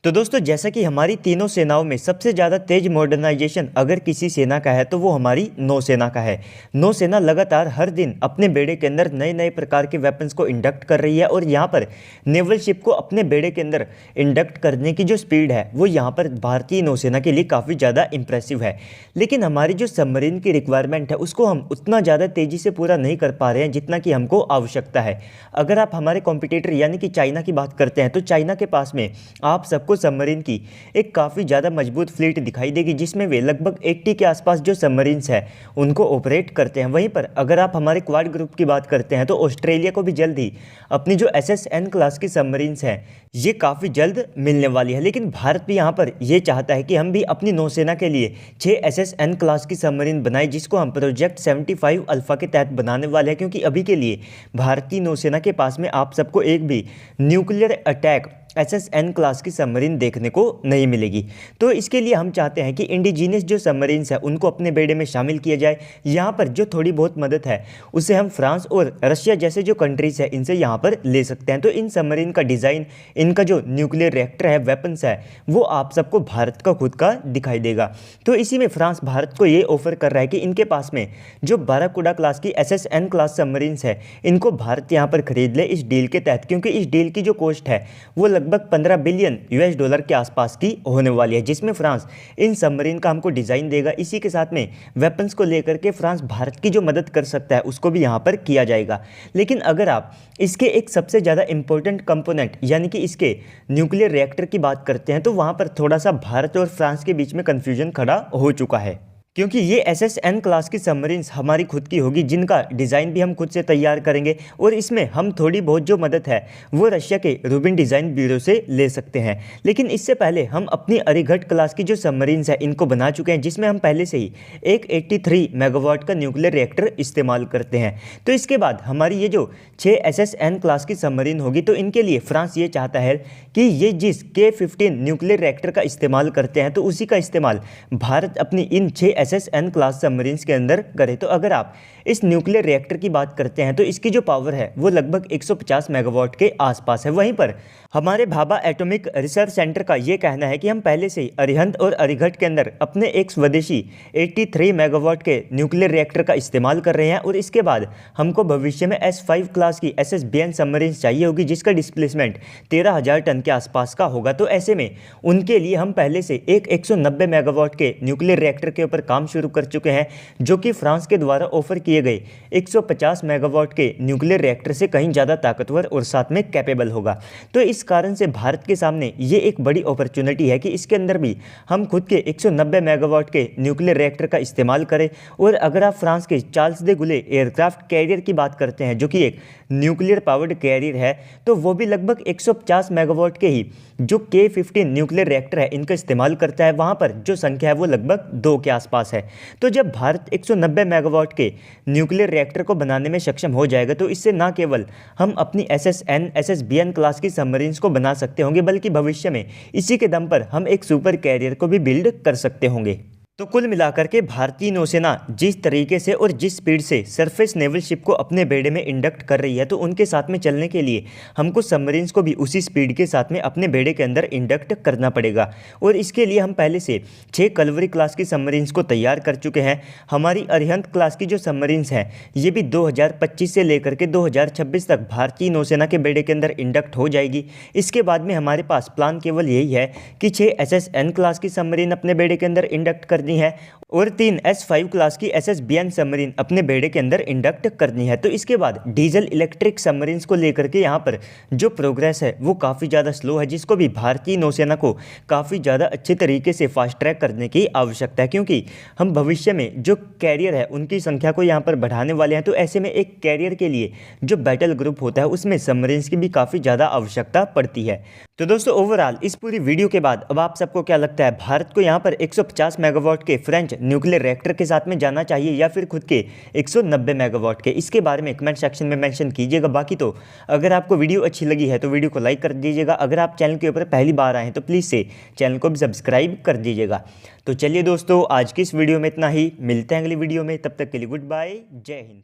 तो दोस्तों जैसा कि हमारी तीनों सेनाओं में सबसे ज़्यादा तेज मॉडर्नाइजेशन अगर किसी सेना का है तो वो हमारी नौसेना का है। नौसेना लगातार हर दिन अपने बेड़े के अंदर नए नए प्रकार के वेपन्स को इंडक्ट कर रही है और यहाँ पर नेवल शिप को अपने बेड़े के अंदर इंडक्ट करने की जो स्पीड है वो यहाँ पर भारतीय नौसेना के लिए काफ़ी ज़्यादा इंप्रेसिव है। लेकिन हमारी जो सबमरीन की रिक्वायरमेंट है उसको हम उतना ज़्यादा तेज़ी से पूरा नहीं कर पा रहे हैं जितना कि हमको आवश्यकता है। अगर आप हमारे कॉम्पिटिटर यानी कि चाइना की बात करते हैं तो चाइना के पास में आप सबको सबमरीन की एक काफ़ी ज़्यादा मजबूत फ्लीट दिखाई देगी जिसमें वे लगभग 80 के आसपास जो सबमरीन्स हैं उनको ऑपरेट करते हैं। वहीं पर अगर आप हमारे क्वाड ग्रुप की बात करते हैं तो ऑस्ट्रेलिया को भी जल्द ही अपनी जो SSN क्लास की सबमरीन्स हैं ये काफ़ी जल्द मिलने वाली है। लेकिन भारत भी यहाँ पर ये चाहता है कि हम भी अपनी नौसेना के लिए 6 SSN क्लास की सबमरीन बनाए जिसको हम प्रोजेक्ट 75 अल्फा के तहत बनाने वाले हैं, क्योंकि अभी के लिए भारतीय नौसेना के पास में आप सबको एक भी न्यूक्लियर अटैक SSN क्लास की सबमरीन देखने को नहीं मिलेगी। तो इसके लिए हम चाहते हैं कि इंडिजीनियस जो सबमरीन्स है उनको अपने बेड़े में शामिल किया जाए। यहाँ पर जो थोड़ी बहुत मदद है उसे हम फ्रांस और रशिया जैसे जो कंट्रीज़ है इनसे यहाँ पर ले सकते हैं। तो इन सबमरीन का डिज़ाइन, इनका जो न्यूक्लियर रिएक्टर है, वेपन्स है, वो आप सबको भारत का खुद का दिखाई देगा। तो इसी में फ्रांस भारत को ये ऑफर कर रहा है कि इनके पास में जो बाराकूडा क्लास की SSN क्लास सबमरीन्स है इनको भारत यहाँ पर खरीद ले इस डील के तहत, क्योंकि इस डील की जो कॉस्ट है वो लगभग 15 बिलियन US डॉलर के आसपास की होने वाली है, जिसमें फ्रांस इन सबमरीन का हमको डिज़ाइन देगा। इसी के साथ में वेपन्स को लेकर के फ्रांस भारत की जो मदद कर सकता है उसको भी यहाँ पर किया जाएगा। लेकिन अगर आप इसके एक सबसे ज़्यादा इंपॉर्टेंट कंपोनेंट यानी कि इसके न्यूक्लियर रिएक्टर की बात करते हैं तो वहाँ पर थोड़ा सा भारत और फ्रांस के बीच में कन्फ्यूजन खड़ा हो चुका है, क्योंकि ये SSN क्लास की सबमरीन्स हमारी खुद की होगी जिनका डिज़ाइन भी हम खुद से तैयार करेंगे और इसमें हम थोड़ी बहुत जो मदद है वो रशिया के रूबिन डिज़ाइन ब्यूरो से ले सकते हैं। लेकिन इससे पहले हम अपनी अरिघट क्लास की जो सबमरीन्स है इनको बना चुके हैं जिसमें हम पहले से ही एक 83 मेगावाट का न्यूक्लियर रिएक्टर इस्तेमाल करते हैं। तो इसके बाद हमारी ये जो 6 SSN क्लास की सबमरीन होगी तो इनके लिए फ्रांस ये चाहता है कि ये जिस K-15 न्यूक्लियर रिएक्टर का इस्तेमाल करते हैं तो उसी का इस्तेमाल भारत अपनी इन 6 SSN क्लास सबमरीन्स के अंदर करे। तो अगर आप इस न्यूक्लियर रिएक्टर की बात करते हैं तो इसकी जो पावर है वो लगभग 150 मेगावाट के आसपास है। वहीं पर हमारे भाभा एटॉमिक रिसर्च सेंटर का ये कहना है कि हम पहले से ही अरिहंत और अरिघट के अंदर अपने एक स्वदेशी 83 मेगावाट के न्यूक्लियर रिएक्टर का इस्तेमाल कर रहे हैं और इसके बाद हमको भविष्य में S5 क्लास की SSBN सबमरीन्स चाहिए होगी जिसका डिस्प्लेसमेंट 13,000 टन के आसपास का होगा। तो ऐसे में उनके लिए हम पहले से एक 190 मेगावाट के न्यूक्लियर रिएक्टर के ऊपर काम शुरू कर चुके हैं जो कि फ्रांस के द्वारा ऑफर किए गए 150 मेगावाट के न्यूक्लियर रिएक्टर से कहीं ज़्यादा ताकतवर और साथ में कैपेबल होगा। तो इस कारण से भारत के सामने ये एक बड़ी अपॉर्चुनिटी है कि इसके अंदर भी हम खुद के 190 मेगावाट के न्यूक्लियर रिएक्टर का इस्तेमाल करें। और अगर आप फ्रांस के चार्ल्स दे गुले एयरक्राफ्ट कैरियर की बात करते हैं जो कि एक न्यूक्लियर पावर्ड कैरियर है तो वो भी लगभग 150 मेगावाट के ही जो K-15 न्यूक्लियर रिएक्टर है इनका इस्तेमाल करता है। वहाँ पर जो संख्या है वो लगभग 2 के आसपास है। तो जब भारत 190 मेगावाट के न्यूक्लियर रिएक्टर को बनाने में सक्षम हो जाएगा तो इससे न केवल हम अपनी SSN SSBN क्लास की सबमरीन्स को बना सकते होंगे बल्कि भविष्य में इसी के दम पर हम एक सुपर कैरियर को भी बिल्ड कर सकते होंगे। तो कुल मिलाकर के भारतीय नौसेना जिस तरीके से और जिस स्पीड से सरफेस नेवल शिप को अपने बेड़े में इंडक्ट कर रही है तो उनके साथ में चलने के लिए हमको सबमरीन्स को भी उसी स्पीड के साथ में अपने बेड़े के अंदर इंडक्ट करना पड़ेगा। और इसके लिए हम पहले से 6 कलवरी क्लास की सबमरीन्स को तैयार कर चुके हैं। हमारी अरिहंत क्लास की जो सबमरीन्स हैं ये भी 2025 से लेकर के 2026 तक भारतीय नौसेना के बेड़े के अंदर इंडक्ट हो जाएगी। इसके बाद में हमारे पास प्लान केवल यही है कि 6 SSN क्लास की सबमरीन अपने बेड़े के अंदर इंडक्ट कर है और 3 S5 क्लास की SSBN सबमरीन अपने बेड़े के अंदर इंडक्ट करनी है। तो इसके बाद डीजल इलेक्ट्रिक सबमरीन्स को लेकर के यहाँ पर जो प्रोग्रेस है वो काफ़ी ज़्यादा स्लो है जिसको भी भारतीय नौसेना को काफ़ी ज़्यादा अच्छे तरीके से फास्ट ट्रैक करने की आवश्यकता है, क्योंकि हम भविष्य में जो कैरियर है उनकी संख्या को यहाँ पर बढ़ाने वाले हैं। तो ऐसे में एक कैरियर के लिए जो बैटल ग्रुप होता है उसमें सबमरीन्स की भी काफ़ी ज़्यादा आवश्यकता पड़ती है। तो दोस्तों ओवरऑल इस पूरी वीडियो के बाद अब आप सबको क्या लगता है, भारत को यहाँ पर 150 मेगावाट के फ्रेंच न्यूक्लियर रिएक्टर के साथ में जाना चाहिए या फिर खुद के 190 मेगावाट के? इसके बारे में कमेंट सेक्शन में मेंशन कीजिएगा। बाकी तो अगर आपको वीडियो अच्छी लगी है तो वीडियो को लाइक कर दीजिएगा। अगर आप चैनल के ऊपर पहली बार आए हैं तो प्लीज़ से चैनल को भी सब्सक्राइब कर दीजिएगा। तो चलिए दोस्तों आज की इस वीडियो में इतना ही, मिलते हैं अगली वीडियो में, तब तक के लिए गुड बाय, जय हिंद।